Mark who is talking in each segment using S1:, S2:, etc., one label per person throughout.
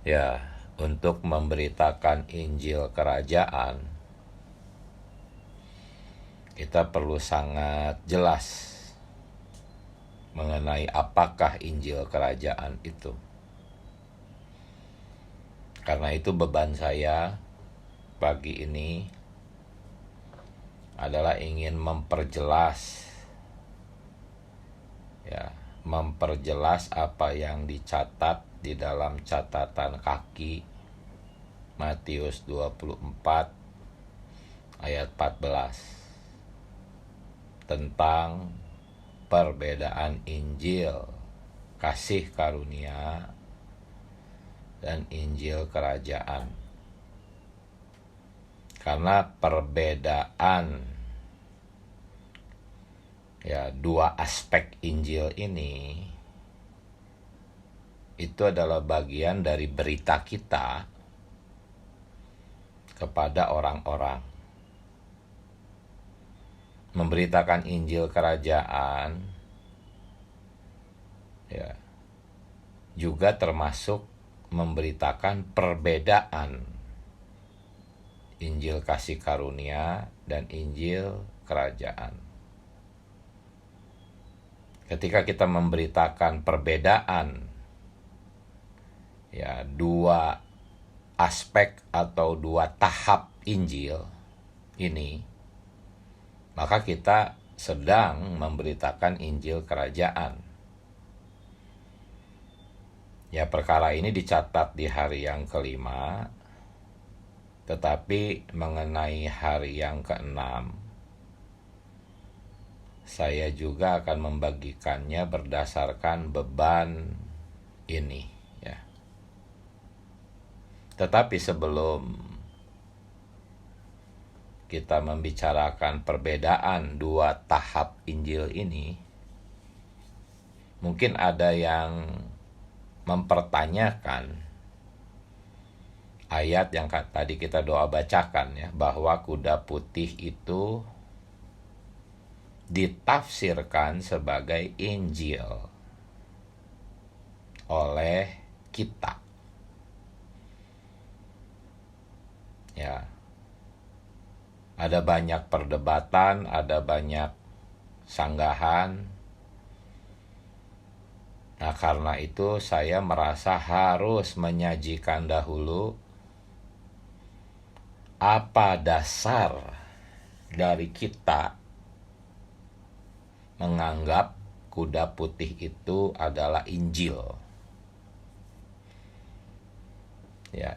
S1: Ya, untuk memberitakan Injil Kerajaan, kita perlu sangat jelas mengenai apakah Injil Kerajaan itu. Karena itu beban saya pagi ini adalah ingin memperjelas apa yang dicatat di dalam catatan kaki Matius 24 ayat 14 tentang perbedaan Injil kasih karunia dan Injil Kerajaan. Karena perbedaan dua aspek Injil ini itu adalah bagian dari berita kita kepada orang-orang. Memberitakan Injil Kerajaan juga termasuk memberitakan perbedaan Injil kasih karunia dan Injil Kerajaan. Ketika kita memberitakan perbedaan dua aspek atau dua tahap Injil ini, maka kita sedang memberitakan Injil Kerajaan. Perkara ini dicatat di hari yang kelima, tetapi mengenai hari yang keenam, saya juga akan membagikannya berdasarkan beban ini. Tetapi sebelum kita membicarakan perbedaan dua tahap Injil ini, mungkin ada yang mempertanyakan ayat yang tadi kita doa bacakan, bahwa kuda putih itu ditafsirkan sebagai Injil oleh kita. Ada banyak perdebatan, ada banyak sanggahan. Nah, karena itu saya merasa harus menyajikan dahulu apa dasar dari kita menganggap kuda putih itu adalah Injil.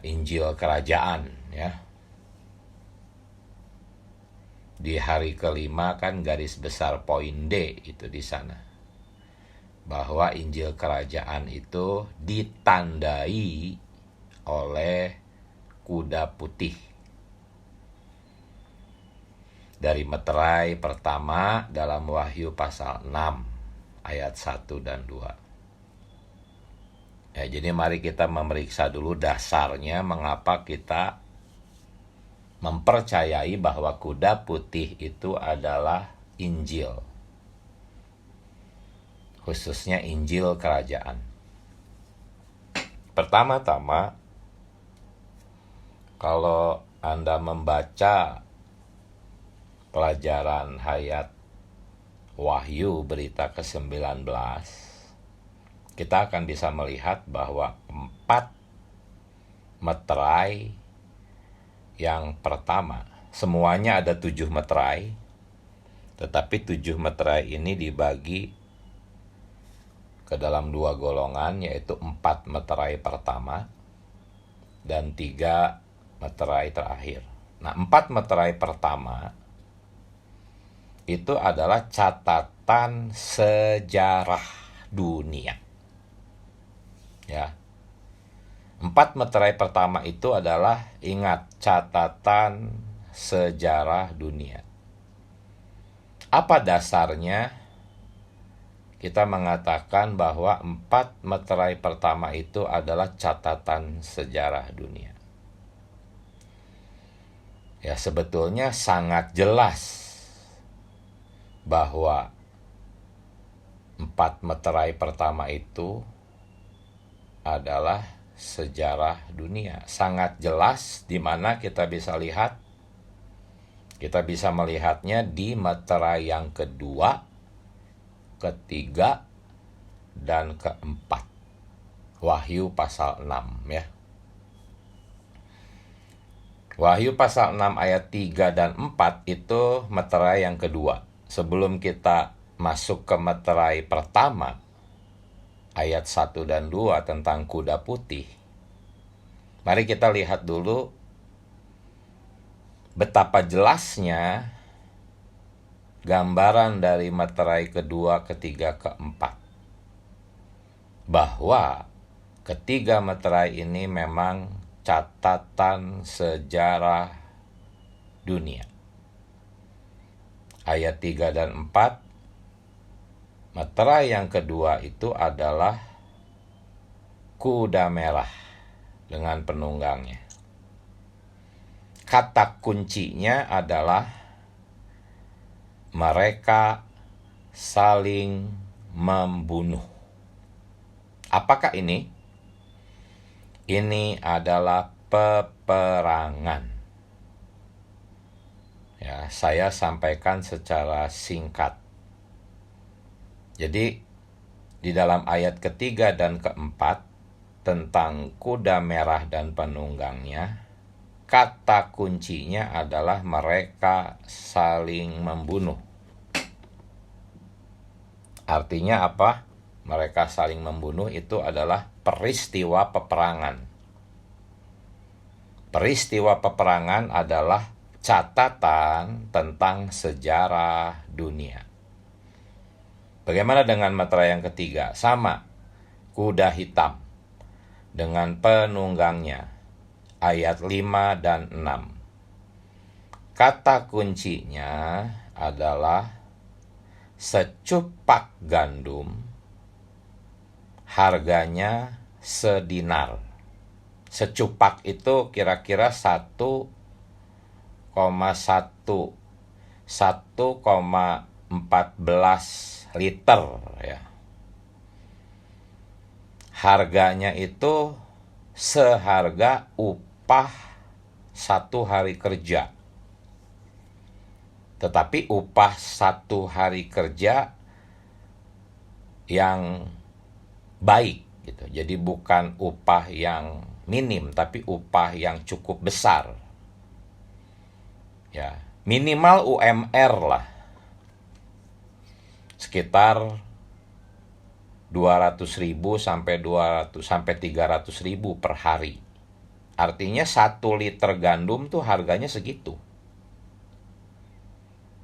S1: Injil Kerajaan, Di hari kelima kan garis besar poin D itu di sana. Bahwa Injil Kerajaan itu ditandai oleh kuda putih. Dari meterai pertama dalam Wahyu pasal 6 ayat 1 dan 2. Jadi mari kita memeriksa dulu dasarnya mengapa kita mempercayai bahwa kuda putih itu adalah Injil. Khususnya Injil Kerajaan. Pertama-tama, kalau Anda membaca pelajaran hayat Wahyu berita ke-19, kita akan bisa melihat bahwa 4 meterai yang pertama, semuanya ada 7 meterai, tetapi 7 meterai ini dibagi ke dalam 2 golongan, yaitu 4 meterai pertama dan 3 meterai terakhir. Nah, 4 meterai pertama itu adalah catatan sejarah dunia. 4 meterai pertama itu adalah, ingat, catatan sejarah dunia. Apa dasarnya kita mengatakan bahwa 4 meterai pertama itu adalah catatan sejarah dunia? Sebetulnya sangat jelas bahwa 4 meterai pertama itu adalah sejarah dunia. Sangat jelas, di mana kita bisa melihatnya di meterai yang kedua, ketiga, dan keempat. Wahyu pasal 6 ya. Wahyu pasal 6 ayat 3 dan 4 itu meterai yang kedua. Sebelum kita masuk ke meterai pertama, ayat 1 dan 2 tentang kuda putih, mari kita lihat dulu betapa jelasnya gambaran dari meterai kedua, ketiga, keempat. Bahwa ketiga meterai ini memang catatan sejarah dunia. Ayat 3 dan 4, meterai yang kedua itu adalah kuda merah dengan penunggangnya. Kata kuncinya adalah mereka saling membunuh. Apakah ini? Ini adalah peperangan. Ya, saya sampaikan secara singkat. Jadi, di dalam ayat ketiga dan keempat tentang kuda merah dan penunggangnya, kata kuncinya adalah mereka saling membunuh. Artinya apa? Mereka saling membunuh itu adalah peristiwa peperangan. Peristiwa peperangan adalah catatan tentang sejarah dunia. Bagaimana dengan meterai yang ketiga? Sama, kuda hitam dengan penunggangnya. Ayat 5 dan 6. Kata kuncinya adalah secupak gandum harganya sedinar. Secupak itu kira-kira 1,14 liter ya. Harganya itu seharga upah 1 hari kerja. Tetapi upah 1 hari kerja yang baik gitu. Jadi bukan upah yang minim, tapi upah yang cukup besar. Ya, minimal UMR lah. Sekitar 200.000 sampai 300.000 per hari. Artinya 1 liter gandum tuh harganya segitu.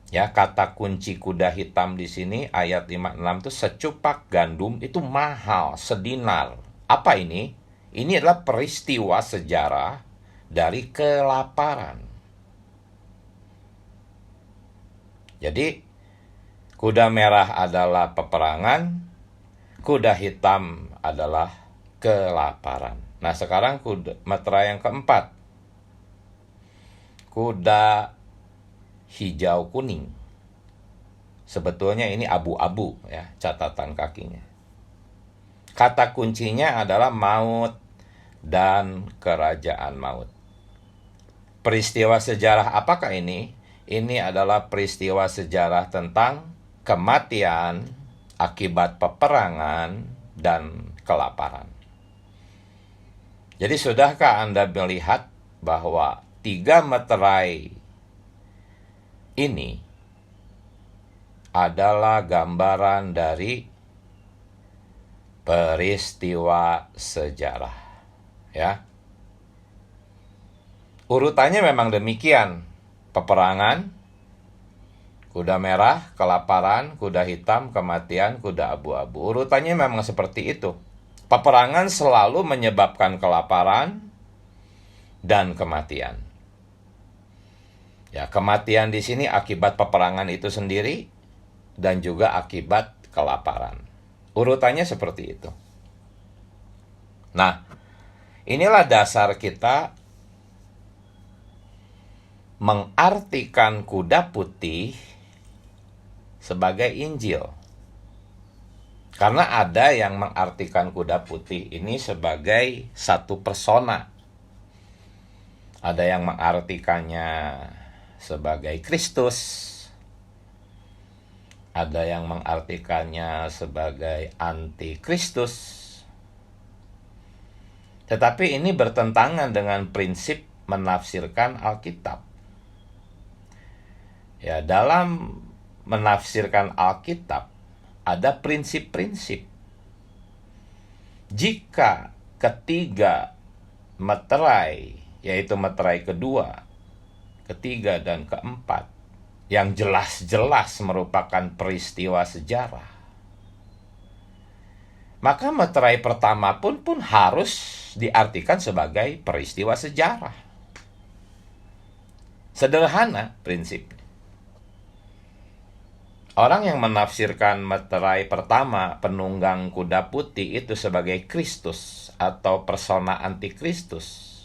S1: Ya, kata kunci kuda hitam di sini ayat 5-6 tuh secupak gandum itu mahal, sedinar. Apa ini? Ini adalah peristiwa sejarah dari kelaparan. Jadi, kuda merah adalah peperangan, kuda hitam adalah kelaparan. Nah, sekarang meterai yang keempat. Kuda hijau kuning. Sebetulnya ini abu-abu ya, catatan kakinya. Kata kuncinya adalah maut dan kerajaan maut. Peristiwa sejarah apakah ini? Ini adalah peristiwa sejarah tentang kematian akibat peperangan dan kelaparan. Jadi sudahkah Anda melihat bahwa 3 meterai ini adalah gambaran dari peristiwa sejarah, ya. Urutannya memang demikian. Peperangan, kuda merah, kelaparan, kuda hitam, kematian, kuda abu-abu. Urutannya memang seperti itu. Peperangan selalu menyebabkan kelaparan dan kematian. Ya, kematian di sini akibat peperangan itu sendiri dan juga akibat kelaparan. Urutannya seperti itu. Nah, inilah dasar kita mengartikan kuda putih sebagai Injil. Karena ada yang mengartikan kuda putih ini sebagai satu persona. Ada yang mengartikannya sebagai Kristus. Ada yang mengartikannya sebagai antikristus. Tetapi ini bertentangan dengan prinsip menafsirkan Alkitab. Ya, dalam menafsirkan Alkitab ada prinsip-prinsip. Jika ketiga meterai, yaitu meterai kedua, ketiga, dan keempat, yang jelas-jelas merupakan peristiwa sejarah, maka meterai pertama pun harus diartikan sebagai peristiwa sejarah. Sederhana prinsipnya. Orang yang menafsirkan meterai pertama penunggang kuda putih itu sebagai Kristus atau persona antikristus,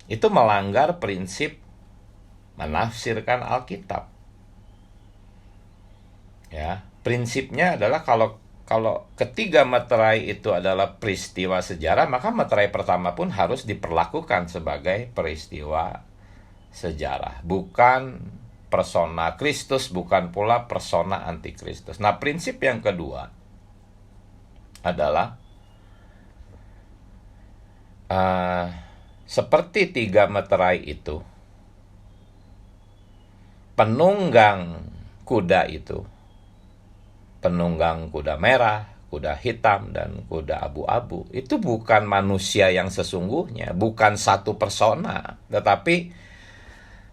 S1: itu melanggar prinsip menafsirkan Alkitab. Ya, prinsipnya adalah kalau ketiga meterai itu adalah peristiwa sejarah, maka meterai pertama pun harus diperlakukan sebagai peristiwa sejarah, bukan persona Kristus, bukan pula persona antikristus. Nah, prinsip yang kedua adalah seperti tiga meterai itu, penunggang kuda itu, penunggang kuda merah, kuda hitam, dan kuda abu-abu, itu bukan manusia yang sesungguhnya, bukan satu persona, tetapi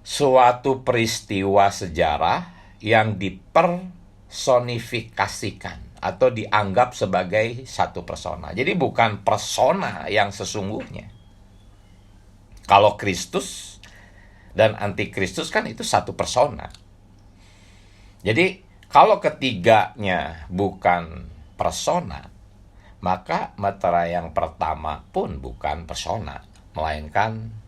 S1: suatu peristiwa sejarah yang dipersonifikasikan atau dianggap sebagai satu persona. Jadi bukan persona yang sesungguhnya. Kalau Kristus dan antikristus kan itu satu persona. Jadi kalau ketiganya bukan persona, maka meterai yang pertama pun bukan persona, melainkan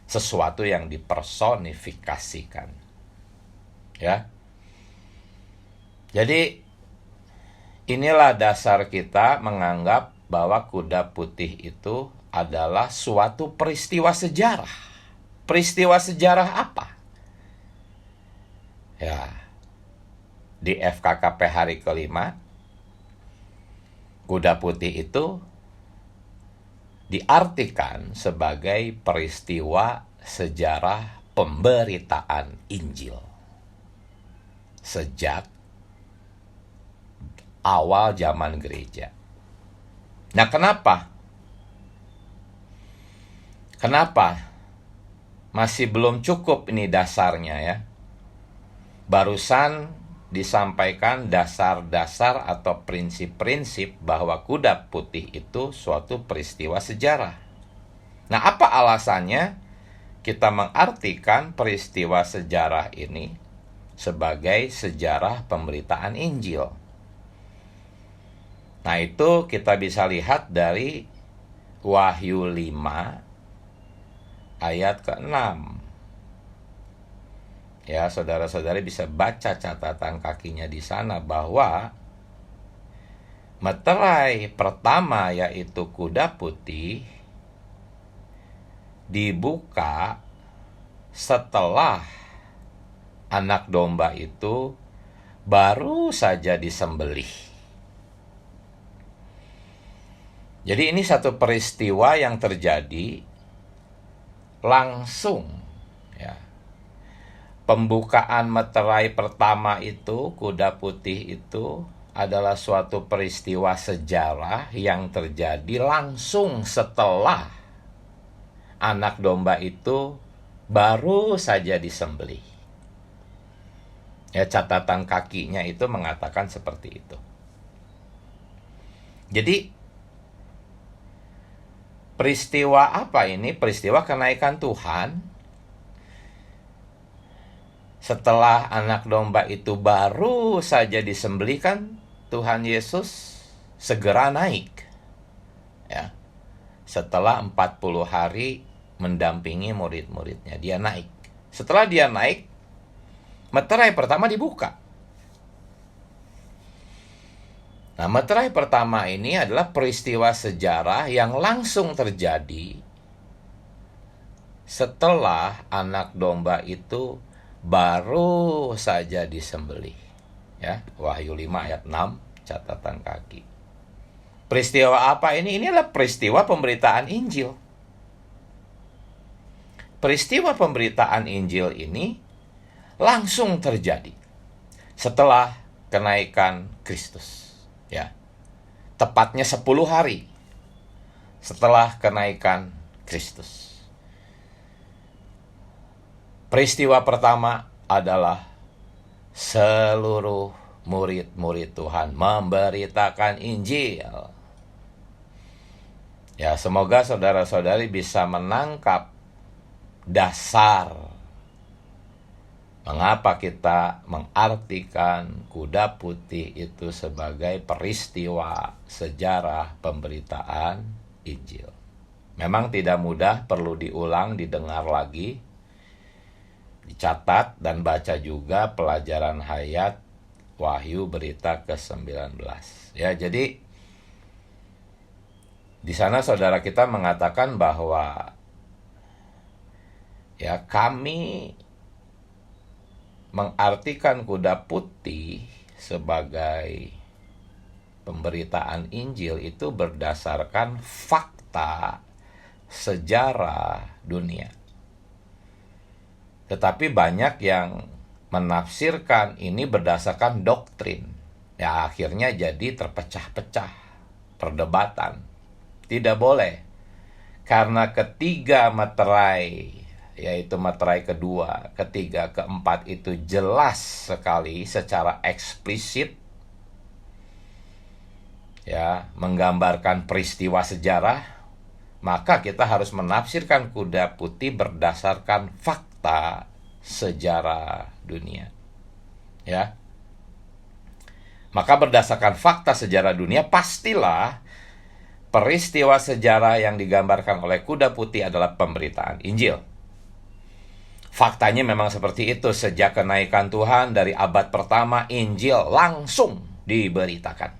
S1: sesuatu yang dipersonifikasikan. Ya. Jadi inilah dasar kita menganggap bahwa kuda putih itu adalah suatu peristiwa sejarah. Peristiwa sejarah apa? Ya. Di FKKP hari kelima, kuda putih itu diartikan sebagai peristiwa sejarah pemberitaan Injil sejak awal zaman gereja. Nah, kenapa? Masih belum cukup ini dasarnya ya. Barusan disampaikan dasar-dasar atau prinsip-prinsip bahwa kuda putih itu suatu peristiwa sejarah. Nah, apa alasannya kita mengartikan peristiwa sejarah ini sebagai sejarah pemberitaan Injil? Nah, itu kita bisa lihat dari Wahyu 5 ayat ke-6. Ya, saudara-saudari bisa baca catatan kakinya di sana bahwa meterai pertama, yaitu kuda putih, dibuka setelah anak domba itu baru saja disembelih. Jadi ini satu peristiwa yang terjadi langsung. Ya. Pembukaan meterai pertama itu, kuda putih itu adalah suatu peristiwa sejarah yang terjadi langsung setelah anak domba itu baru saja disembelih. Ya, catatan kakinya itu mengatakan seperti itu. Jadi peristiwa apa ini? Peristiwa kenaikan Tuhan. Setelah anak domba itu baru saja disembelihkan, Tuhan Yesus segera naik. Ya. Setelah 40 hari mendampingi murid-muridnya, dia naik. Setelah dia naik, meterai pertama dibuka. Nah, meterai pertama ini adalah peristiwa sejarah yang langsung terjadi setelah anak domba itu baru saja disembelih. Ya, Wahyu 5 ayat 6, catatan kaki. Peristiwa apa ini? Ini adalah peristiwa pemberitaan Injil. Peristiwa pemberitaan Injil ini langsung terjadi setelah kenaikan Kristus. Ya, tepatnya 10 hari setelah kenaikan Kristus. Peristiwa pertama adalah seluruh murid-murid Tuhan memberitakan Injil. Ya, semoga saudara-saudari bisa menangkap dasar mengapa kita mengartikan kuda putih itu sebagai peristiwa sejarah pemberitaan Injil. Memang tidak mudah, perlu diulang, didengar lagi, dicatat dan baca juga pelajaran hayat Wahyu berita ke-19. Ya, jadi di sana saudara kita mengatakan bahwa ya, kami mengartikan kuda putih sebagai pemberitaan Injil itu berdasarkan fakta sejarah dunia. Tetapi banyak yang menafsirkan ini berdasarkan doktrin. Ya, akhirnya jadi terpecah-pecah perdebatan. Tidak boleh. Karena ketiga meterai, yaitu meterai kedua, ketiga, keempat itu jelas sekali secara eksplisit, ya, menggambarkan peristiwa sejarah, maka kita harus menafsirkan kuda putih berdasarkan fakta sejarah dunia. Ya. Maka berdasarkan fakta sejarah dunia, pastilah peristiwa sejarah yang digambarkan oleh kuda putih adalah pemberitaan Injil. Faktanya memang seperti itu. Sejak kenaikan Tuhan dari abad pertama, Injil langsung diberitakan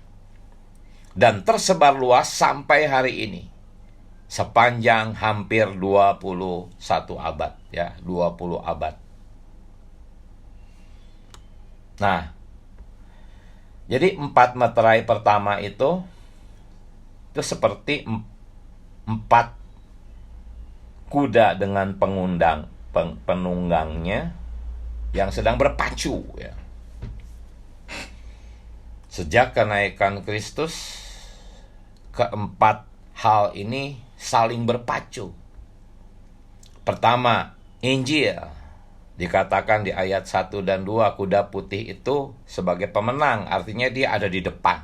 S1: dan tersebar luas sampai hari ini, sepanjang hampir 21 abad, ya, 20 abad. Nah, jadi 4 meterai pertama itu seperti 4 kuda dengan penunggangnya yang sedang berpacu, ya. Sejak kenaikan Kristus, keempat hal ini saling berpacu. Pertama, Injil. Dikatakan di ayat 1 dan 2, kuda putih itu sebagai pemenang, artinya dia ada di depan.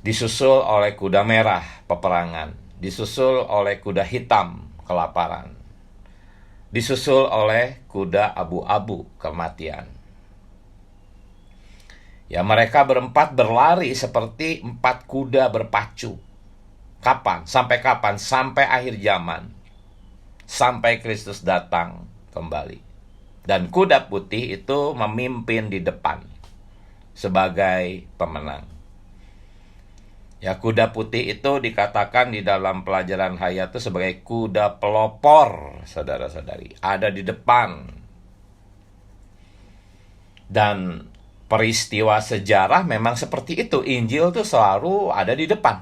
S1: Disusul oleh kuda merah, peperangan. Disusul oleh kuda hitam, kelaparan. Disusul oleh kuda abu-abu, kematian. Ya, mereka berempat berlari seperti 4 kuda berpacu. Kapan? Sampai kapan? Sampai akhir zaman. Sampai Kristus datang kembali. Dan kuda putih itu memimpin di depan sebagai pemenang. Ya, kuda putih itu dikatakan di dalam pelajaran hayat itu sebagai kuda pelopor, saudara-saudari. Ada di depan. Dan peristiwa sejarah memang seperti itu. Injil itu selalu ada di depan.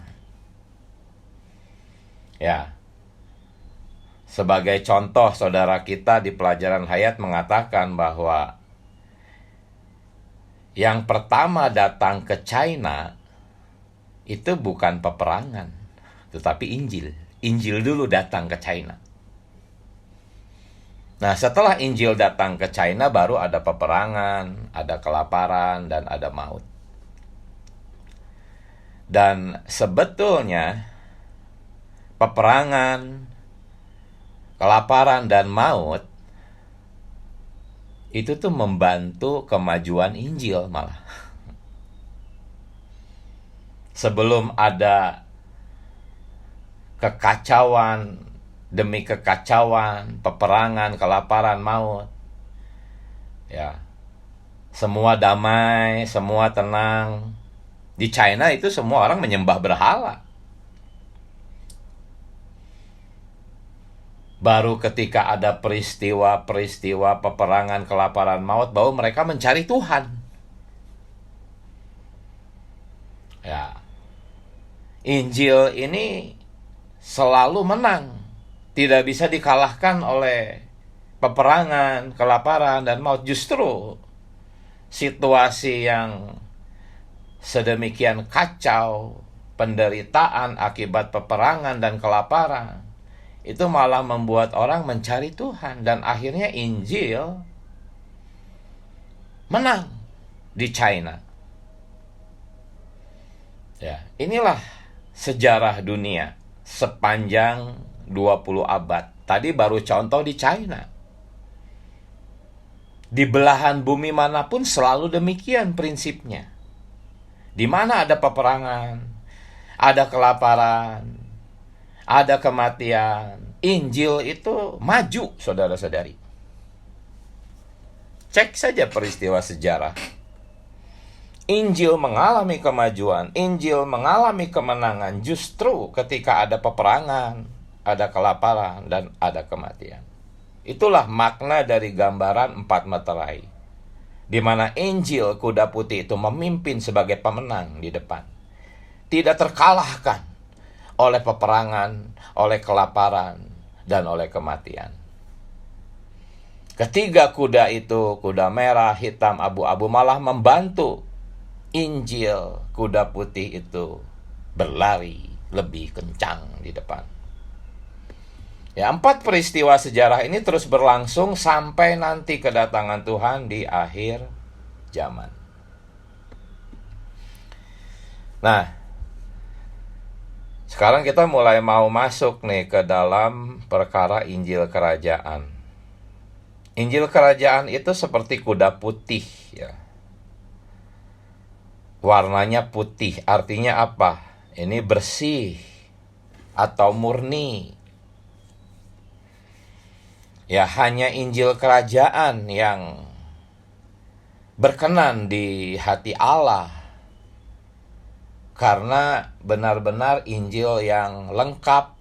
S1: Ya. Sebagai contoh, saudara kita di pelajaran hayat mengatakan bahwa yang pertama datang ke China itu bukan peperangan, tetapi Injil. Injil dulu datang ke China. Nah, setelah Injil datang ke China, baru ada peperangan, ada kelaparan, dan ada maut. Dan sebetulnya peperangan, kelaparan, dan maut itu tuh membantu kemajuan Injil malah. Sebelum ada kekacauan demi kekacauan, peperangan, kelaparan, maut, ya, semua damai, semua tenang, Di China itu semua orang menyembah berhala. Baru ketika ada peristiwa-peristiwa peperangan, kelaparan, maut, baru mereka mencari Tuhan. Ya, Injil ini selalu menang. Tidak bisa dikalahkan oleh peperangan, kelaparan, dan maut. Justru situasi yang sedemikian kacau, penderitaan akibat peperangan dan kelaparan, itu malah membuat orang mencari Tuhan. Dan akhirnya Injil menang di China. Ya, inilah sejarah dunia sepanjang 20 abad. Tadi baru contoh di China. Di belahan bumi manapun selalu demikian prinsipnya. Di mana ada peperangan, ada kelaparan, ada kematian, Injil itu maju, saudara-saudari. Cek saja peristiwa sejarah. Injil mengalami kemajuan, Injil mengalami kemenangan justru ketika ada peperangan, ada kelaparan, dan ada kematian. Itulah makna dari gambaran 4 meterai, di mana Injil kuda putih itu memimpin sebagai pemenang di depan. Tidak terkalahkan oleh peperangan, oleh kelaparan, dan oleh kematian. Ketiga kuda itu, kuda merah, hitam, abu-abu, malah membantu Injil kuda putih itu berlari lebih kencang di depan. Ya, 4 peristiwa sejarah ini terus berlangsung sampai nanti kedatangan Tuhan di akhir zaman. Nah, sekarang kita mulai mau masuk nih ke dalam perkara Injil Kerajaan. Injil Kerajaan itu seperti kuda putih, ya. Warnanya putih, artinya apa? Ini bersih atau murni. Ya, hanya Injil Kerajaan yang berkenan di hati Allah, karena benar-benar Injil yang lengkap,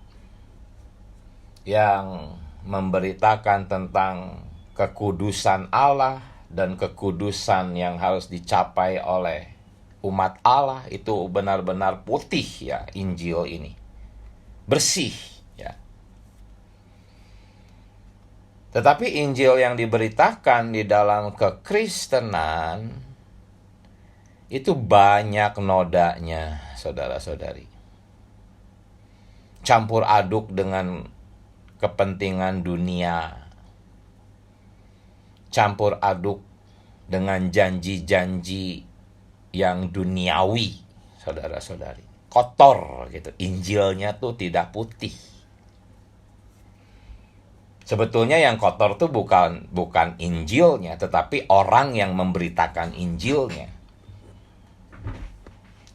S1: yang memberitakan tentang kekudusan Allah dan kekudusan yang harus dicapai oleh umat Allah. Itu benar-benar putih, ya, Injil ini. Bersih, ya. Tetapi Injil yang diberitakan di dalam kekristenan itu banyak nodanya, saudara-saudari. Campur aduk dengan kepentingan dunia. Campur aduk dengan janji-janji yang duniawi, saudara-saudari. Kotor gitu. Injilnya tuh tidak putih. Sebetulnya yang kotor tuh bukan Injilnya, tetapi orang yang memberitakan Injilnya.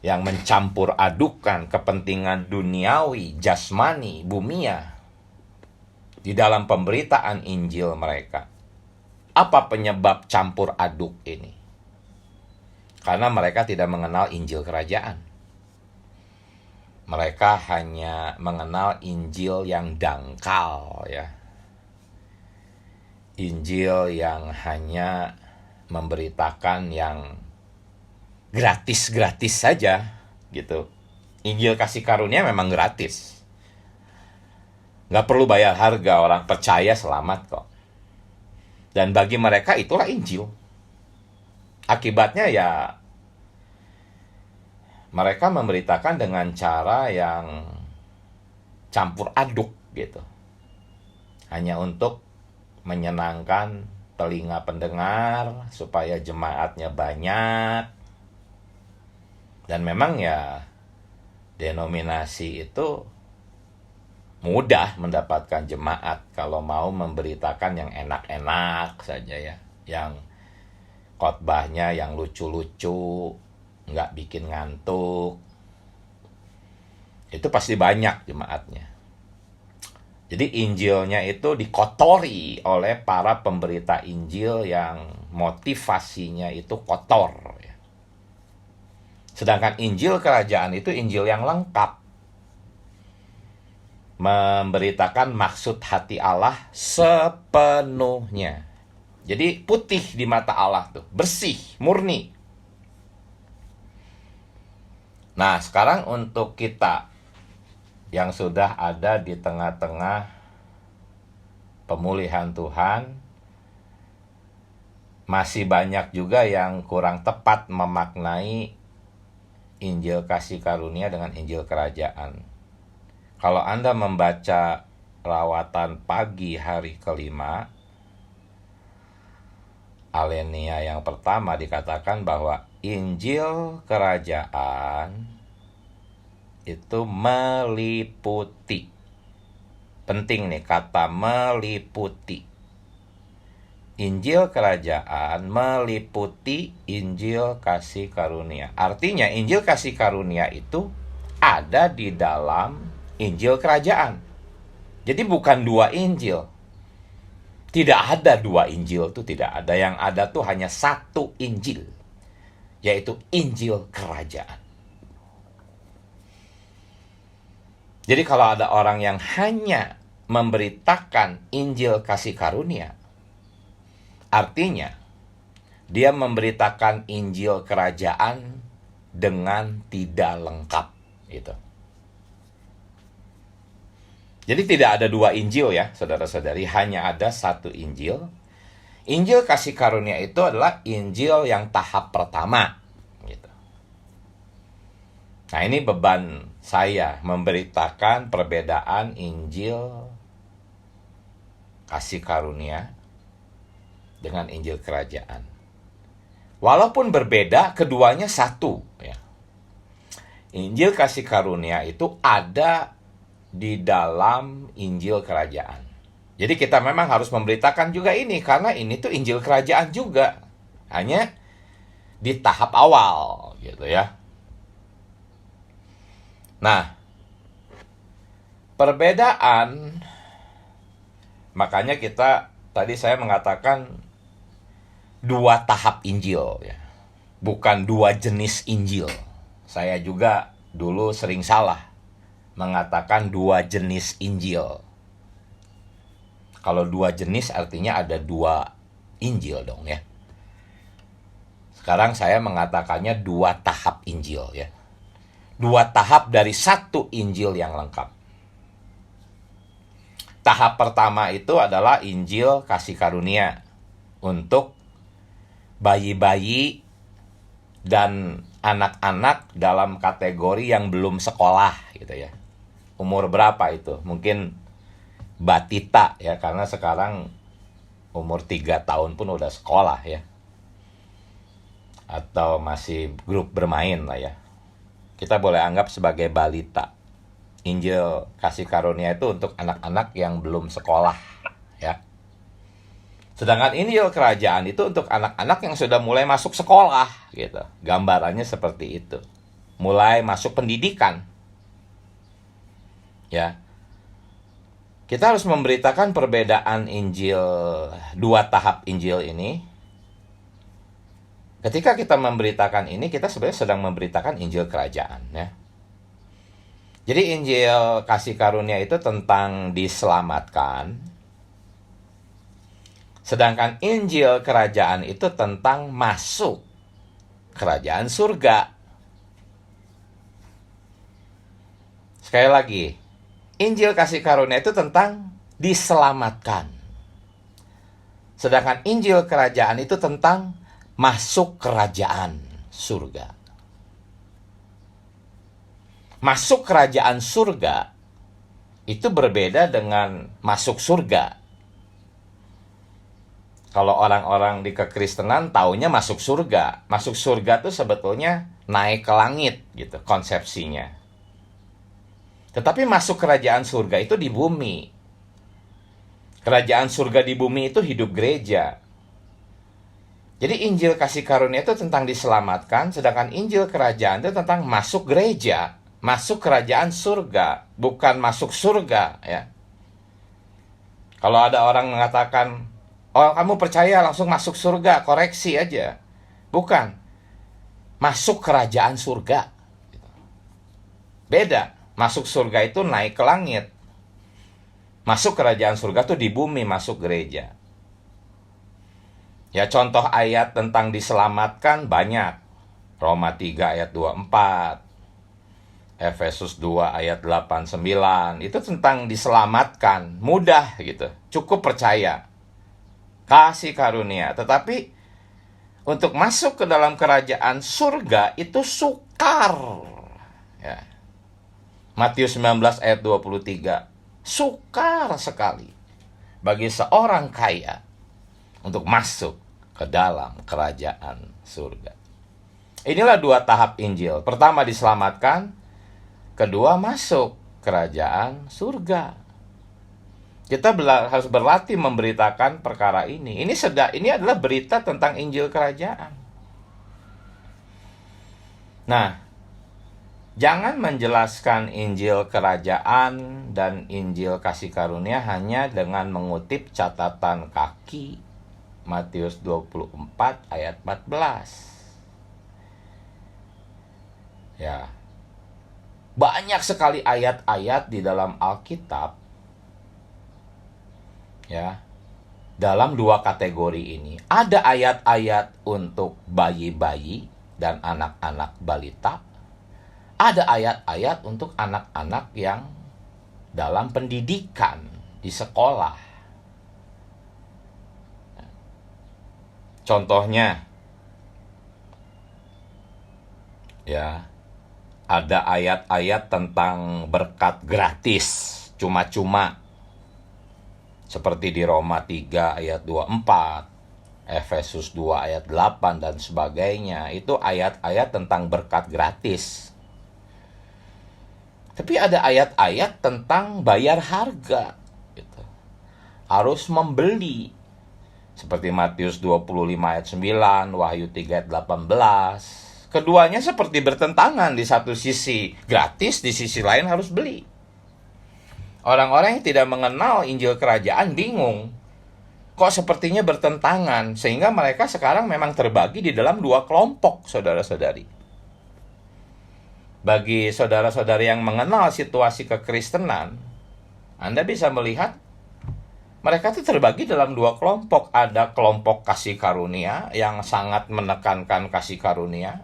S1: Yang mencampur adukan kepentingan duniawi, jasmani, bumia di dalam pemberitaan Injil mereka. Apa penyebab campur aduk ini? Karena mereka tidak mengenal Injil Kerajaan. Mereka hanya mengenal Injil yang dangkal, ya. Injil yang hanya memberitakan yang gratis-gratis saja, gitu. Injil kasih karunia memang gratis. Gak perlu bayar harga, orang percaya selamat kok. Dan bagi mereka itulah Injil. Akibatnya ya mereka memberitakan dengan cara yang campur aduk gitu. Hanya untuk menyenangkan telinga pendengar supaya jemaatnya banyak. Dan memang ya denominasi itu mudah mendapatkan jemaat kalau mau memberitakan yang enak-enak saja, ya. Yang khotbahnya yang lucu-lucu, nggak bikin ngantuk. Itu pasti banyak jemaatnya. Jadi Injilnya itu dikotori oleh para pemberita Injil yang motivasinya itu kotor, ya. Sedangkan Injil kerajaan itu Injil yang lengkap, memberitakan maksud hati Allah sepenuhnya. Jadi putih di mata Allah tuh, bersih, murni. Nah, sekarang untuk kita yang sudah ada di tengah-tengah pemulihan Tuhan, masih banyak juga yang kurang tepat memaknai Injil kasih karunia dengan Injil kerajaan. Kalau Anda membaca rawatan pagi hari kelima, Alenia yang pertama dikatakan bahwa Injil kerajaan itu meliputi. Penting nih kata meliputi. Injil kerajaan meliputi Injil kasih karunia. Artinya Injil kasih karunia itu ada di dalam Injil kerajaan. Jadi bukan dua Injil. Tidak ada dua Injil, itu tidak ada. Yang ada tuh hanya satu Injil, yaitu Injil kerajaan. Jadi kalau ada orang yang hanya memberitakan Injil kasih karunia, artinya dia memberitakan Injil kerajaan dengan tidak lengkap gitu. Jadi tidak ada dua Injil ya, saudara-saudari, hanya ada satu Injil. Injil kasih karunia itu adalah Injil yang tahap pertama gitu. Nah, ini beban saya memberitakan perbedaan Injil kasih karunia dengan Injil kerajaan. Walaupun berbeda, keduanya satu ya. Injil kasih karunia itu ada di dalam Injil kerajaan. Jadi kita memang harus memberitakan juga ini, karena ini tuh Injil kerajaan juga. Hanya di tahap awal gitu ya. Nah, perbedaan, makanya tadi saya mengatakan dua tahap Injil ya. Bukan dua jenis Injil. Saya juga dulu sering salah mengatakan dua jenis Injil. Kalau dua jenis artinya ada dua Injil dong ya. Sekarang saya mengatakannya dua tahap Injil ya. Dua tahap dari satu Injil yang lengkap. Tahap pertama itu adalah Injil kasih karunia untuk bayi-bayi dan anak-anak dalam kategori yang belum sekolah gitu ya. Umur berapa itu? Mungkin batita ya, karena sekarang umur 3 tahun pun udah sekolah ya. Atau masih grup bermain lah ya. Kita boleh anggap sebagai balita. Injil kasih karunia itu untuk anak-anak yang belum sekolah ya. Sedangkan Injil kerajaan itu untuk anak-anak yang sudah mulai masuk sekolah gitu. Gambarannya seperti itu. Mulai masuk pendidikan. Ya. Kita harus memberitakan perbedaan Injil, dua tahap Injil ini. Ketika kita memberitakan ini, kita sebenarnya sedang memberitakan Injil kerajaan ya. Jadi Injil kasih karunia itu tentang diselamatkan. Sedangkan Injil kerajaan itu tentang masuk kerajaan surga. Sekali lagi, Injil kasih karunia itu tentang diselamatkan. Sedangkan Injil kerajaan itu tentang masuk kerajaan surga. Masuk kerajaan surga itu berbeda dengan masuk surga. Kalau orang-orang di kekristenan taunya masuk surga. Masuk surga itu sebetulnya naik ke langit gitu konsepsinya. Tetapi masuk kerajaan surga itu di bumi. Kerajaan surga di bumi itu hidup gereja. Jadi Injil kasih karunia itu tentang diselamatkan, sedangkan Injil kerajaan itu tentang masuk gereja, masuk kerajaan surga, bukan masuk surga ya. Kalau ada orang mengatakan, "Oh, kamu percaya langsung masuk surga," koreksi aja. Bukan. masuk kerajaan surga. Beda, masuk surga itu naik ke langit. Masuk kerajaan surga itu di bumi, masuk gereja. Ya, contoh ayat tentang diselamatkan banyak. Roma 3 ayat 24, Efesus 2 ayat 8-9. Itu tentang diselamatkan, mudah gitu. Cukup percaya. Kasih karunia. Tetapi untuk masuk ke dalam kerajaan surga itu sukar. Ya. Matius 19 ayat 23. Sukar sekali bagi seorang kaya untuk masuk ke dalam kerajaan surga. Inilah dua tahap Injil. Pertama diselamatkan, kedua masuk kerajaan surga. Kita harus berlatih memberitakan perkara ini. Ini adalah berita tentang Injil kerajaan. Nah, jangan menjelaskan Injil kerajaan dan Injil kasih karunia hanya dengan mengutip catatan kaki Matius 24 ayat 14. Ya. Banyak sekali ayat-ayat di dalam Alkitab ya. Dalam dua kategori ini, ada ayat-ayat untuk bayi-bayi dan anak-anak balita. Ada ayat-ayat untuk anak-anak yang dalam pendidikan di sekolah. Contohnya, ya, ada ayat-ayat tentang berkat gratis, cuma-cuma. Seperti di Roma 3 ayat 24, Efesus 2 ayat 8 dan sebagainya. Itu ayat-ayat tentang berkat gratis. Tapi ada ayat-ayat tentang bayar harga gitu. Harus membeli. Seperti Matius 25 ayat 9, Wahyu 3 ayat 18. Keduanya seperti bertentangan. Di satu sisi gratis, di sisi lain harus beli. Orang-orang yang tidak mengenal Injil kerajaan bingung. Kok sepertinya bertentangan? Sehingga mereka sekarang memang terbagi di dalam dua kelompok, saudara-saudari. Bagi saudara-saudari yang mengenal situasi kekristenan, Anda bisa melihat mereka itu terbagi dalam dua kelompok. Ada kelompok kasih karunia yang sangat menekankan kasih karunia.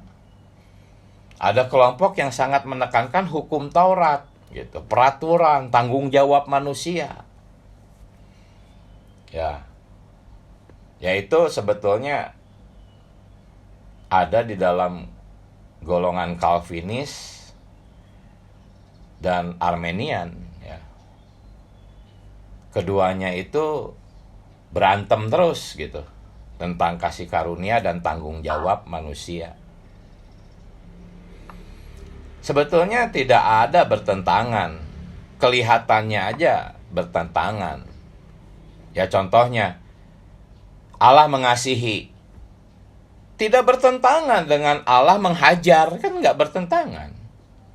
S1: Ada kelompok yang sangat menekankan hukum Taurat, gitu, peraturan, tanggung jawab manusia. Ya. Yaitu sebetulnya ada di dalam golongan Calvinis dan Armenian, ya. Keduanya itu berantem terus gitu tentang kasih karunia dan tanggung jawab manusia. Sebetulnya tidak ada bertentangan. Kelihatannya aja bertentangan. Ya, contohnya Allah mengasihi. Tidak bertentangan dengan Allah menghajar, kan nggak bertentangan.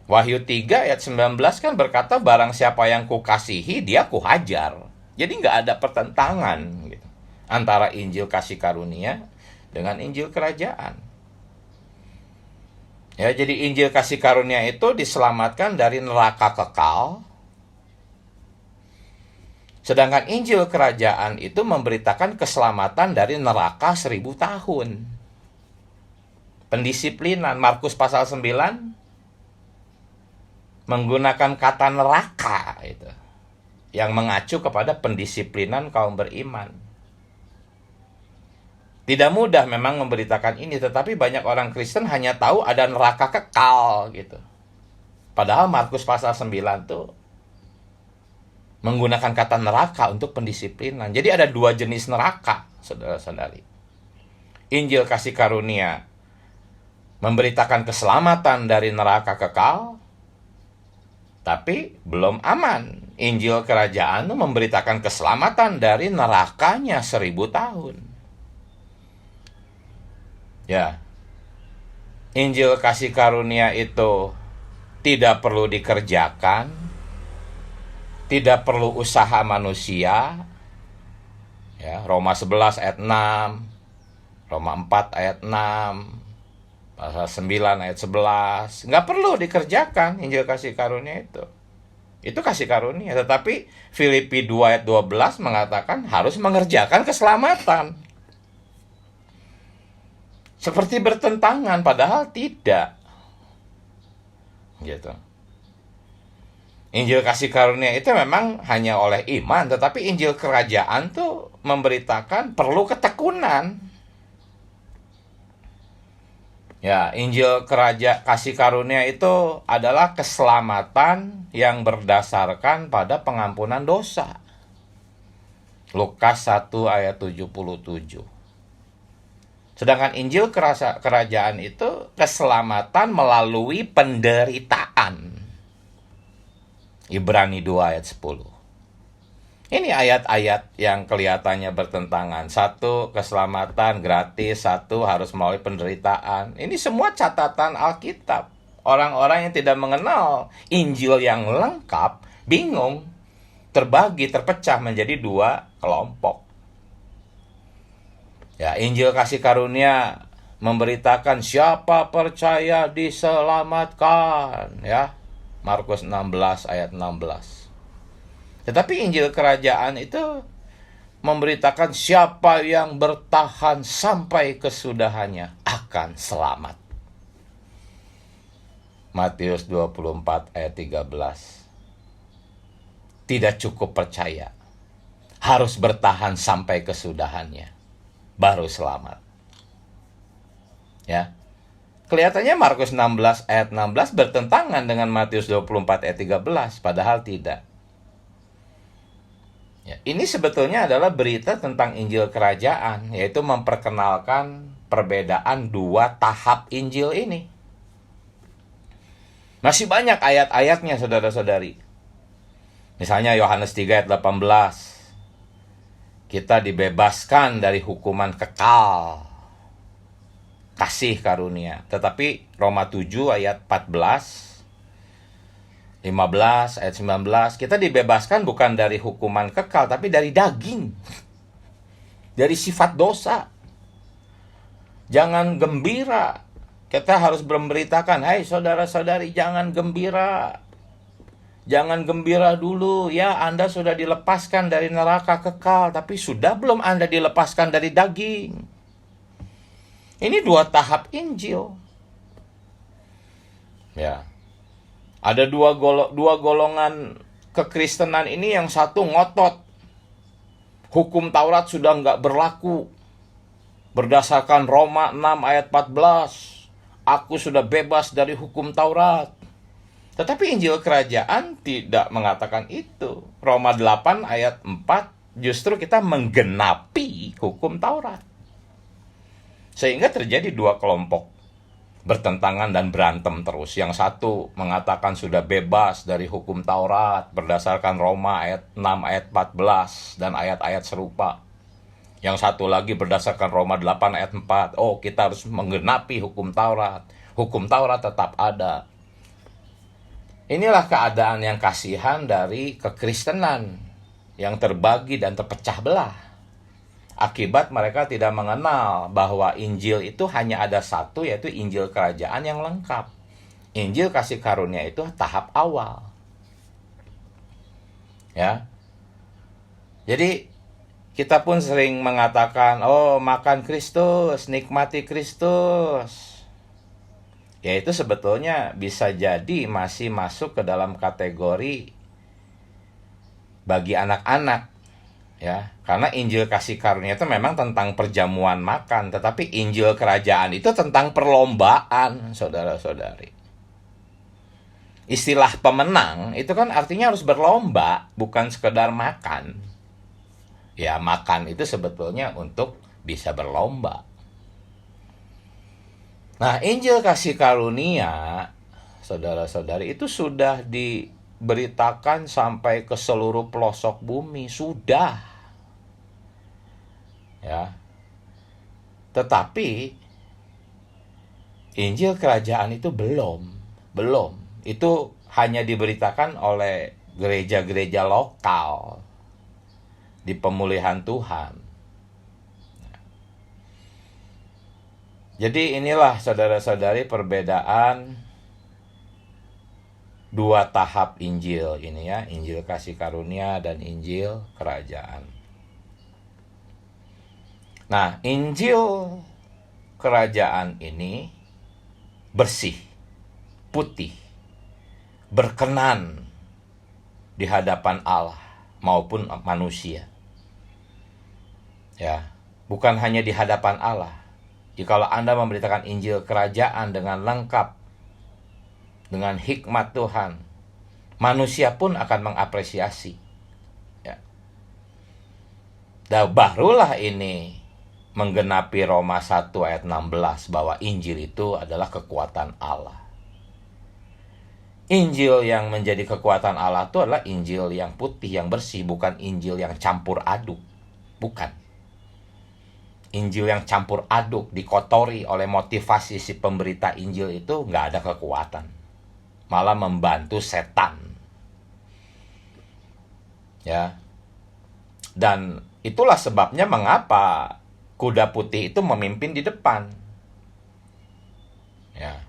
S1: Wahyu 3 ayat 19 kan berkata, barang siapa yang kukasihi, dia kuhajar. Jadi nggak ada pertentangan gitu, antara Injil kasih karunia dengan Injil kerajaan. Ya, jadi Injil kasih karunia itu diselamatkan dari neraka kekal. Sedangkan Injil kerajaan itu memberitakan keselamatan dari neraka 1000 tahun. Pendisiplinan, Markus pasal 9 menggunakan kata neraka itu, yang mengacu kepada pendisiplinan kaum beriman. Tidak mudah memang memberitakan ini, tetapi banyak orang Kristen hanya tahu ada neraka kekal gitu. Padahal Markus pasal 9 tuh menggunakan kata neraka untuk pendisiplinan. Jadi ada dua jenis neraka, saudara-saudari. Injil kasih karunia memberitakan keselamatan dari neraka kekal, tapi belum aman. Injil kerajaan memberitakan keselamatan dari nerakanya 1000 tahun. Ya, Injil kasih karunia itu tidak perlu dikerjakan, tidak perlu usaha manusia. Ya, Roma 11 ayat 6, Roma 4 ayat 6. Pasal 9 ayat 11. Nggak perlu dikerjakan Injil kasih karunia itu. Itu kasih karunia. Tetapi Filipi 2 ayat 12 mengatakan harus mengerjakan keselamatan. Seperti bertentangan, padahal tidak. Gitu. Injil kasih karunia itu memang hanya oleh iman, tetapi Injil kerajaan tuh memberitakan perlu ketekunan. Ya, Injil kasih karunia itu adalah keselamatan yang berdasarkan pada pengampunan dosa. Lukas 1 ayat 77. Sedangkan Injil kerajaan itu keselamatan melalui penderitaan. Ibrani 2 ayat 10. Ini ayat-ayat yang kelihatannya bertentangan. Satu, keselamatan gratis. Satu, harus melalui penderitaan. Ini semua catatan Alkitab. Orang-orang yang tidak mengenal Injil yang lengkap, bingung, terbagi, terpecah menjadi dua kelompok. Ya, Injil kasih karunia memberitakan siapa percaya diselamatkan. Ya, Markus 16 ayat 16. Tetapi Injil kerajaan itu memberitakan siapa yang bertahan sampai kesudahannya akan selamat. Matius 24 ayat 13. Tidak cukup percaya, harus bertahan sampai kesudahannya, baru selamat. Ya. Kelihatannya Markus 16 ayat 16 bertentangan dengan Matius 24 ayat 13, padahal tidak. Ya, ini sebetulnya adalah berita tentang Injil kerajaan, yaitu memperkenalkan perbedaan dua tahap Injil ini. Masih banyak ayat-ayatnya, saudara-saudari. Misalnya Yohanes 3 ayat 18. Kita dibebaskan dari hukuman kekal, kasih karunia. Tetapi Roma 7 ayat 14, 15 ayat 19, kita dibebaskan bukan dari hukuman kekal, tapi dari daging, dari sifat dosa. Jangan gembira. Kita harus memberitakan, hai saudara-saudari, jangan gembira. Jangan gembira dulu, ya Anda sudah dilepaskan dari neraka kekal, tapi sudah belum Anda dilepaskan dari daging. Ini dua tahap Injil. Ya. Ada dua golongan kekristenan ini, yang satu ngotot. Hukum Taurat sudah nggak berlaku. Berdasarkan Roma 6 ayat 14. Aku sudah bebas dari hukum Taurat. Tetapi Injil kerajaan tidak mengatakan itu. Roma 8 ayat 4, justru kita menggenapi hukum Taurat. Sehingga terjadi dua kelompok bertentangan dan berantem terus. Yang satu mengatakan sudah bebas dari hukum Taurat berdasarkan Roma ayat 6 ayat 14 dan ayat-ayat serupa. Yang satu lagi berdasarkan Roma 8 ayat 4. Oh, kita harus menggenapi hukum Taurat. Hukum Taurat tetap ada. Inilah keadaan yang kasihan dari kekristenan yang terbagi dan terpecah belah. Akibat mereka tidak mengenal bahwa Injil itu hanya ada satu, yaitu Injil kerajaan yang lengkap. Injil kasih karunia itu tahap awal. Ya. Jadi kita pun sering mengatakan, oh makan Kristus, nikmati Kristus. Ya itu sebetulnya bisa jadi masih masuk ke dalam kategori bagi anak-anak. Ya, karena Injil kasih karunia itu memang tentang perjamuan makan, tetapi Injil kerajaan itu tentang perlombaan, saudara-saudari. Istilah pemenang itu kan artinya harus berlomba, bukan sekedar makan. Ya, makan itu sebetulnya untuk bisa berlomba. Nah, Injil kasih karunia, saudara-saudari, itu sudah diberitakan sampai ke seluruh pelosok bumi, sudah. Ya. Tetapi Injil kerajaan itu belum. Itu hanya diberitakan oleh gereja-gereja lokal di pemulihan Tuhan. Jadi inilah saudara-saudari perbedaan dua tahap Injil ini ya, Injil kasih karunia dan Injil kerajaan. Nah, Injil kerajaan ini bersih, putih, berkenan di hadapan Allah maupun manusia. Ya, bukan hanya di hadapan Allah. Jikalau Anda memberitakan Injil kerajaan dengan lengkap, dengan hikmat Tuhan, manusia pun akan mengapresiasi. Ya. Dan barulah ini menggenapi Roma 1 ayat 16 bahwa Injil itu adalah kekuatan Allah. Injil yang menjadi kekuatan Allah itu adalah Injil yang putih, yang bersih, bukan Injil yang campur aduk. Bukan. Injil yang campur aduk, dikotori oleh motivasi si pemberita Injil itu nggak ada kekuatan. Malah membantu setan. Ya. Dan itulah sebabnya mengapa kuda putih itu memimpin di depan. Ya.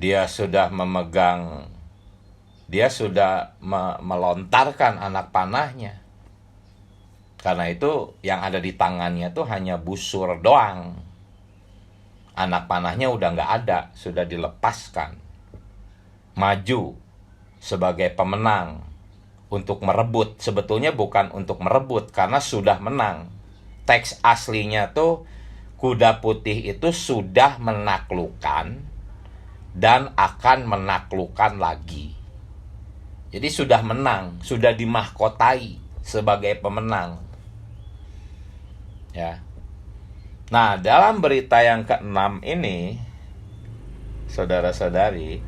S1: Dia sudah melontarkan anak panahnya. Karena itu yang ada di tangannya tuh hanya busur doang. Anak panahnya udah nggak ada, sudah dilepaskan. Maju sebagai pemenang untuk merebut. Sebetulnya bukan untuk merebut, karena sudah menang. Teks aslinya tuh kuda putih itu sudah menaklukkan dan akan menaklukkan lagi. Jadi sudah menang, sudah dimahkotai sebagai pemenang. Ya. Nah, dalam berita yang ke-6 ini, saudara-saudari,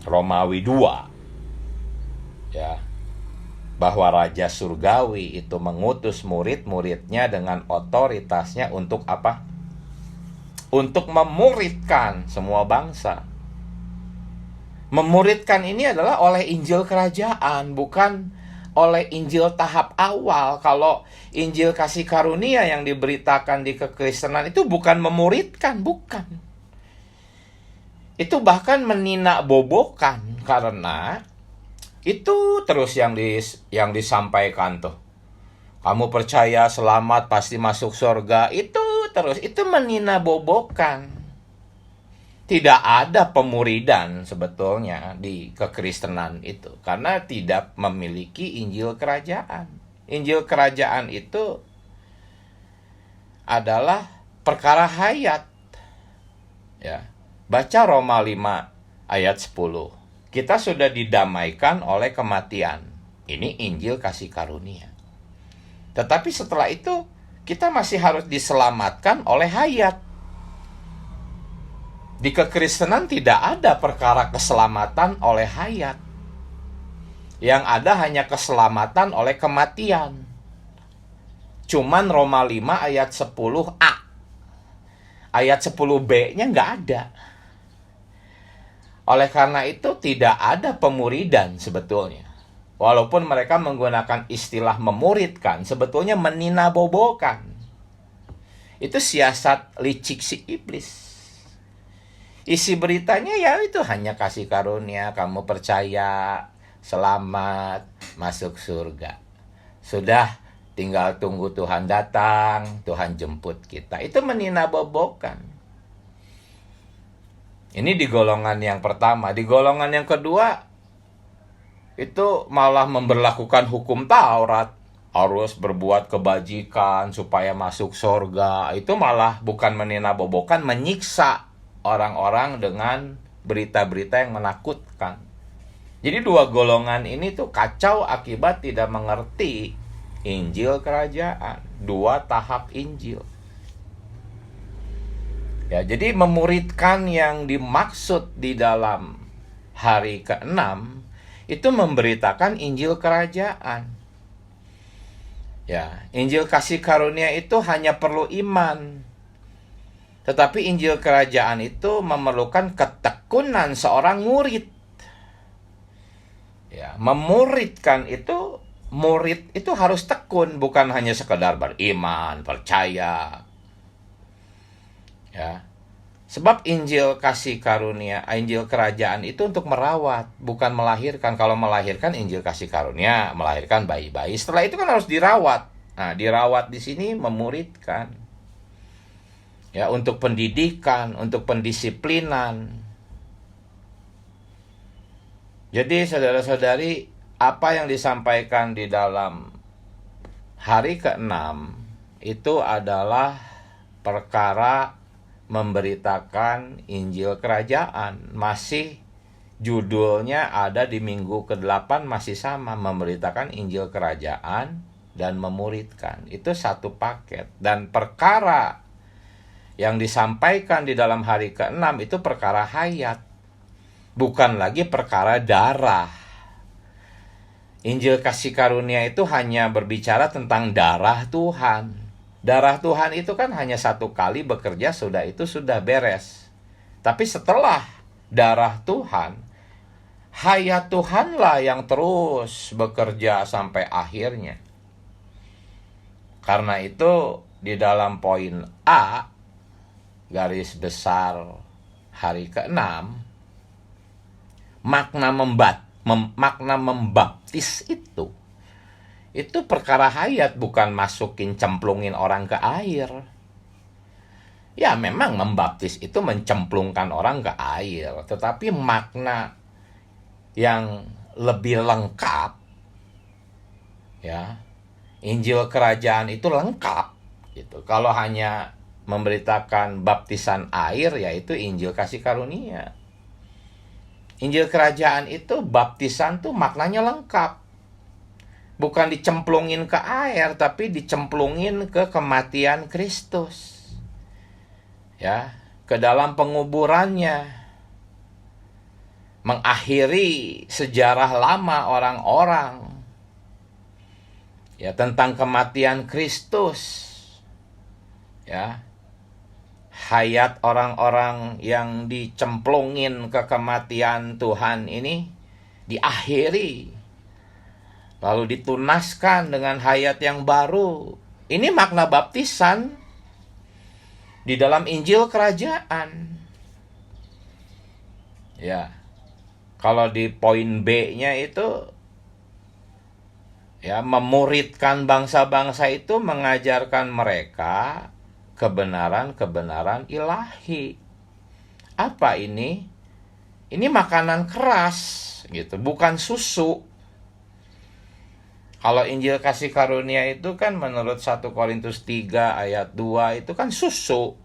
S1: Romawi 2, ya, bahwa Raja Surgawi itu mengutus murid-muridnya dengan otoritasnya untuk apa? Untuk memuridkan semua bangsa. Memuridkan ini adalah oleh Injil kerajaan, bukan oleh Injil tahap awal. Kalau Injil kasih karunia yang diberitakan di kekristenan itu bukan memuridkan, bukan. Itu bahkan meninak bobokan, karena itu terus yang disampaikan tuh. Kamu percaya selamat pasti masuk surga, itu terus, itu menina bobokan. Tidak ada pemuridan sebetulnya di kekristenan itu, karena tidak memiliki Injil kerajaan. Injil kerajaan itu adalah perkara hayat. Ya. Baca Roma 5 ayat 10. Kita sudah didamaikan oleh kematian. Ini Injil kasih karunia. Tetapi setelah itu kita masih harus diselamatkan oleh hayat. Di kekristenan tidak ada perkara keselamatan oleh hayat. Yang ada hanya keselamatan oleh kematian. Cuman Roma 5 ayat 10a. Ayat 10b-nya nggak ada. Oleh karena itu tidak ada pemuridan sebetulnya. Walaupun mereka menggunakan istilah memuridkan, sebetulnya meninabobokan. Itu siasat licik si iblis. Isi beritanya ya itu hanya kasih karunia, kamu percaya, selamat, masuk surga. Sudah, tinggal tunggu Tuhan datang, Tuhan jemput kita. Itu meninabobokan. Ini di golongan yang pertama. Di golongan yang kedua, itu malah memberlakukan hukum Taurat. Harus berbuat kebajikan supaya masuk surga. Itu malah bukan meninabobokan, menyiksa orang-orang dengan berita-berita yang menakutkan. Jadi dua golongan ini tuh kacau akibat tidak mengerti Injil kerajaan. Dua tahap Injil. Ya, jadi memuridkan yang dimaksud di dalam hari ke-6 itu memberitakan Injil kerajaan. Ya, Injil kasih karunia itu hanya perlu iman. Tetapi Injil kerajaan itu memerlukan ketekunan seorang murid. Ya, memuridkan itu murid itu harus tekun, bukan hanya sekedar beriman, percaya. Ya. Sebab Injil kasih karunia, Injil kerajaan itu untuk merawat, bukan melahirkan. Kalau melahirkan Injil kasih karunia, melahirkan bayi-bayi. Setelah itu kan harus dirawat. Nah, dirawat di sini memuridkan. Ya, untuk pendidikan, untuk pendisiplinan. Jadi saudara-saudari, apa yang disampaikan di dalam hari ke-6 itu adalah perkara memberitakan Injil kerajaan. Masih judulnya ada di minggu ke-8 masih sama, memberitakan Injil kerajaan dan memuridkan. Itu satu paket. Dan perkara yang disampaikan di dalam hari ke-6 itu perkara hayat, bukan lagi perkara darah. Injil kasih karunia itu hanya berbicara tentang darah Tuhan. Darah Tuhan itu kan hanya satu kali bekerja, sudah beres. Tapi setelah darah Tuhan, hayat Tuhanlah yang terus bekerja sampai akhirnya. Karena itu di dalam poin A, garis besar hari ke-6, makna membaptis itu perkara hayat, bukan masukin, cemplungin orang ke air. Ya, memang membaptis itu mencemplungkan orang ke air, tetapi makna yang lebih lengkap, ya, Injil kerajaan itu lengkap gitu. Kalau hanya memberitakan baptisan air, yaitu Injil kasih karunia. Injil kerajaan itu baptisan tuh maknanya lengkap. Bukan dicemplungin ke air, tapi dicemplungin ke kematian Kristus. Ya, ke dalam penguburannya. Mengakhiri sejarah lama orang-orang. Ya, tentang kematian Kristus. Ya. Hayat orang-orang yang dicemplungin ke kematian Tuhan ini diakhiri, lalu ditunaskan dengan hayat yang baru. Ini makna baptisan di dalam Injil kerajaan. Ya. Kalau di poin B-nya itu, ya, memuridkan bangsa-bangsa itu mengajarkan mereka kebenaran-kebenaran ilahi. Apa ini? Ini makanan keras gitu, bukan susu. Kalau Injil kasih karunia itu kan menurut 1 Korintus 3 ayat 2 itu kan susu.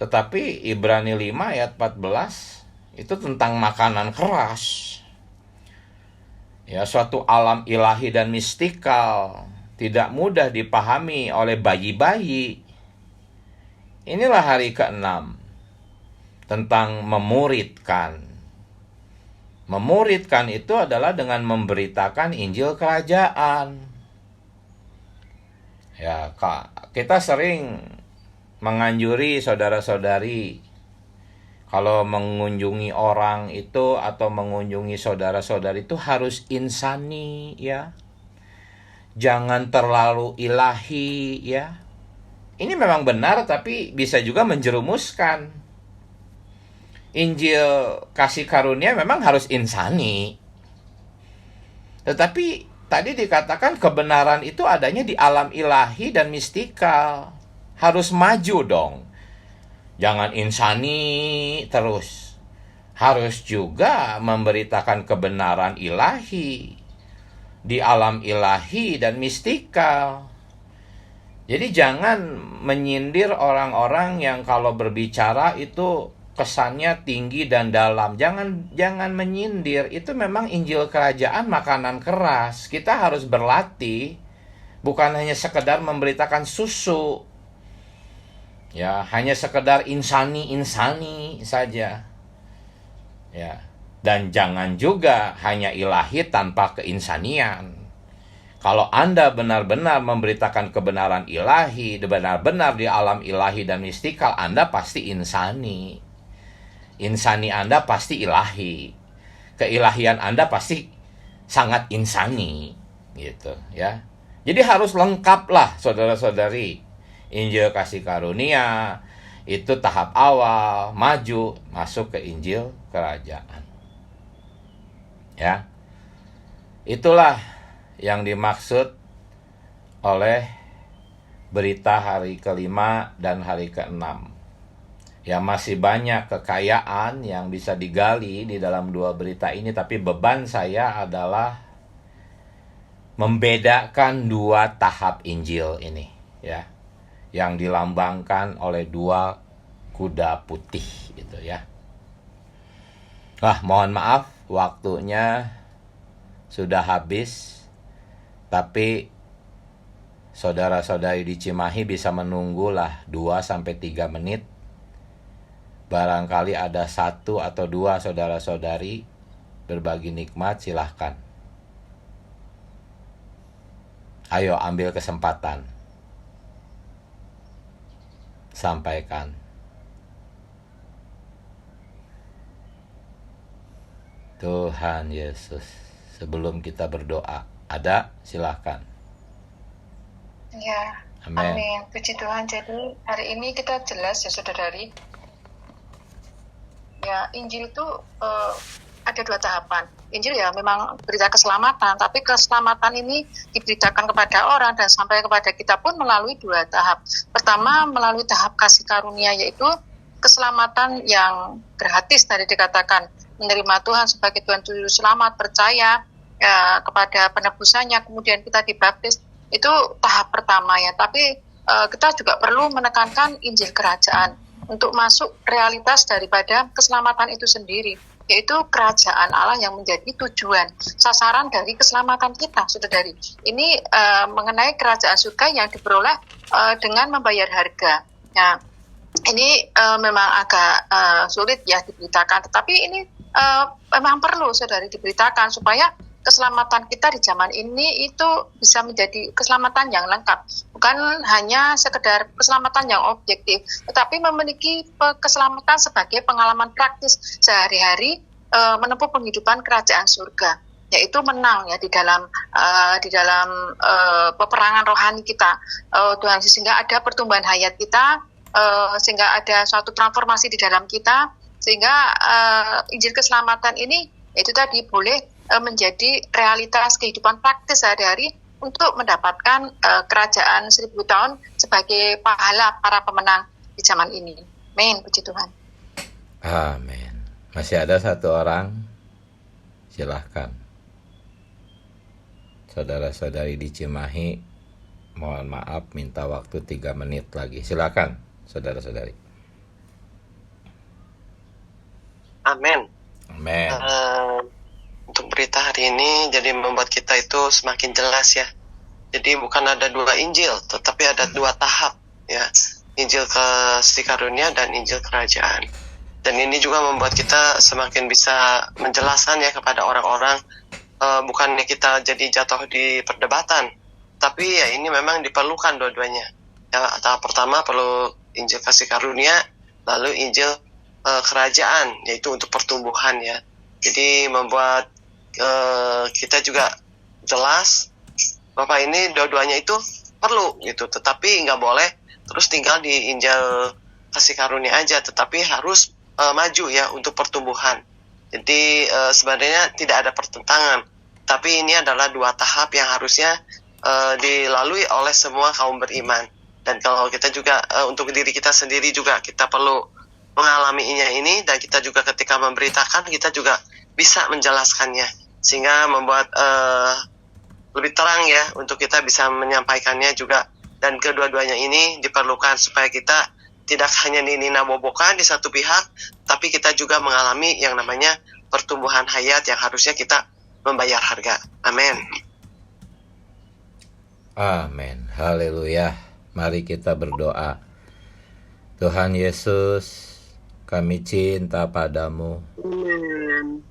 S1: Tetapi Ibrani 5 ayat 14 itu tentang makanan keras. Ya, suatu alam ilahi dan mistikal, tidak mudah dipahami oleh bayi-bayi. Inilah hari ke-6 tentang memuridkan. Memuridkan itu adalah dengan memberitakan Injil kerajaan. Ya, kita sering menganjuri saudara-saudari kalau mengunjungi orang itu atau mengunjungi saudara-saudari itu harus insani, ya. Jangan terlalu ilahi, ya. Ini memang benar, tapi bisa juga menjerumuskan. Injil kasih karunia memang harus insani. Tetapi tadi dikatakan kebenaran itu adanya di alam ilahi dan mistikal. Harus maju dong. Jangan insani terus. Harus juga memberitakan kebenaran ilahi di alam ilahi dan mistikal. Jadi jangan menyindir orang-orang yang kalau berbicara itu kesannya tinggi dan dalam. Jangan menyindir. Itu memang Injil kerajaan makanan keras. Kita harus berlatih, bukan hanya sekedar memberitakan susu. Ya, hanya sekedar insani saja. Ya. Dan jangan juga hanya ilahi tanpa keinsanian. Kalau Anda benar-benar memberitakan kebenaran ilahi, benar-benar di alam ilahi dan mistikal, Anda pasti insani. Insani Anda pasti ilahi. Keilahian Anda pasti sangat insani gitu ya. Jadi harus lengkap lah saudara-saudari. Injil kasih karunia itu tahap awal, maju masuk ke Injil kerajaan. Ya. Itulah yang dimaksud oleh berita hari kelima dan hari keenam. Ya, masih banyak kekayaan yang bisa digali di dalam dua berita ini, tapi beban saya adalah membedakan dua tahap Injil ini, ya, yang dilambangkan oleh dua kuda putih gitu ya. Mohon maaf waktunya sudah habis, tapi saudara-saudari di Cimahi bisa menunggulah 2-3 menit. Barangkali ada 1 atau 2 saudara-saudari berbagi nikmat, silahkan. Ayo ambil kesempatan. Sampaikan. Tuhan Yesus, sebelum kita berdoa, ada? Silahkan.
S2: Ya,
S1: Amin.
S2: amin. Puji Tuhan. Jadi hari ini kita jelas ya saudari. Ya, Injil itu ada 2 tahapan. Injil ya memang berita keselamatan, tapi keselamatan ini diberitakan kepada orang dan sampai kepada kita pun melalui 2 tahap. Pertama, melalui tahap kasih karunia, yaitu keselamatan yang gratis, tadi dikatakan menerima Tuhan sebagai Tuhan Juru Selamat, percaya ya, kepada penebusannya, kemudian kita dibaptis. Itu tahap pertama ya. Tapi kita juga perlu menekankan Injil kerajaan untuk masuk realitas daripada keselamatan itu sendiri, yaitu kerajaan Allah yang menjadi tujuan sasaran dari keselamatan kita, saudari. Ini mengenai kerajaan surga yang diperoleh dengan membayar harga. Nah, ini memang agak sulit ya diberitakan, tetapi ini memang perlu saudari diberitakan supaya keselamatan kita di zaman ini itu bisa menjadi keselamatan yang lengkap, bukan hanya sekedar keselamatan yang objektif, tetapi memiliki keselamatan sebagai pengalaman praktis sehari-hari menempuh penghidupan kerajaan surga, yaitu menang ya di dalam peperangan rohani kita, Tuhan, sehingga ada pertumbuhan hayat kita, sehingga ada suatu transformasi di dalam kita, sehingga Injil keselamatan ini itu tadi boleh menjadi realitas kehidupan praktis sehari-hari untuk mendapatkan kerajaan 1000 tahun sebagai pahala para pemenang di zaman ini. Amin, puji Tuhan.
S1: Amin. Masih ada 1 orang? Silahkan. Saudara-saudari di Cimahi, mohon maaf, minta waktu 3 menit lagi. Silahkan, saudara-saudari.
S3: Amin.
S1: Amin.
S3: Untuk berita hari ini jadi membuat kita itu semakin jelas ya. Jadi bukan ada 2 Injil, tetapi ada 2 tahap ya. Injil kasih karunia dan Injil kerajaan. Dan ini juga membuat kita semakin bisa menjelaskan ya kepada orang-orang, bukannya kita jadi jatuh di perdebatan, tapi ya ini memang diperlukan dua-duanya. Ya, tahap pertama perlu Injil kasih karunia, lalu Injil kerajaan, yaitu untuk pertumbuhan ya. Jadi membuat kita juga jelas bahwa ini dua-duanya itu perlu gitu, tetapi nggak boleh terus tinggal di Injil kasih karunia aja, tetapi harus maju ya untuk pertumbuhan. Jadi sebenarnya tidak ada pertentangan, tapi ini adalah 2 tahap yang harusnya dilalui oleh semua kaum beriman. Dan kalau kita juga untuk diri kita sendiri juga kita perlu mengalaminya ini, dan kita juga ketika memberitakan kita juga bisa menjelaskannya, sehingga membuat lebih terang ya untuk kita bisa menyampaikannya juga. Dan kedua-duanya ini diperlukan supaya kita tidak hanya nina-bobokan di satu pihak, tapi kita juga mengalami yang namanya pertumbuhan hayat yang harusnya kita membayar harga. Amin.
S1: Amin. Haleluya. Mari kita berdoa. Tuhan Yesus, kami cinta padamu.
S3: Amin.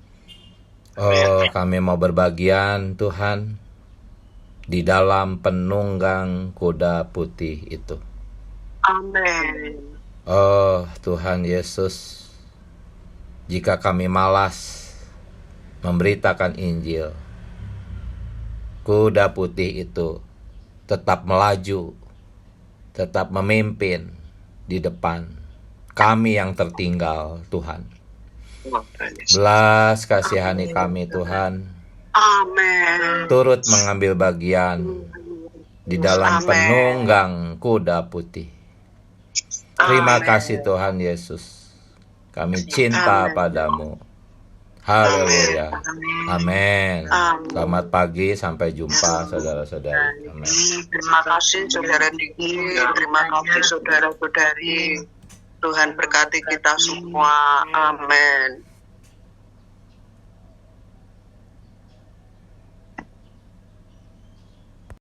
S1: Oh, kami mau berbagian Tuhan di dalam penunggang kuda putih itu.
S3: Amin.
S1: Oh Tuhan Yesus, jika kami malas memberitakan Injil, kuda putih itu tetap melaju, tetap memimpin di depan. Kami yang tertinggal, Tuhan. Belas kasihani kami, Tuhan.
S4: Amin.
S1: Turut mengambil bagian di dalam
S4: Amin.
S1: penunggang kuda putih. Terima
S4: Amin.
S1: kasih Tuhan Yesus. Kami cinta
S4: Amin.
S1: padamu. Haleluya.
S4: Amin.
S1: Amin.
S4: Amin.
S1: Selamat pagi, sampai jumpa saudara-saudari. Amin.
S4: Terima kasih saudara Diki, terima kasih saudara-saudari. Tuhan berkati kita semua. Amin.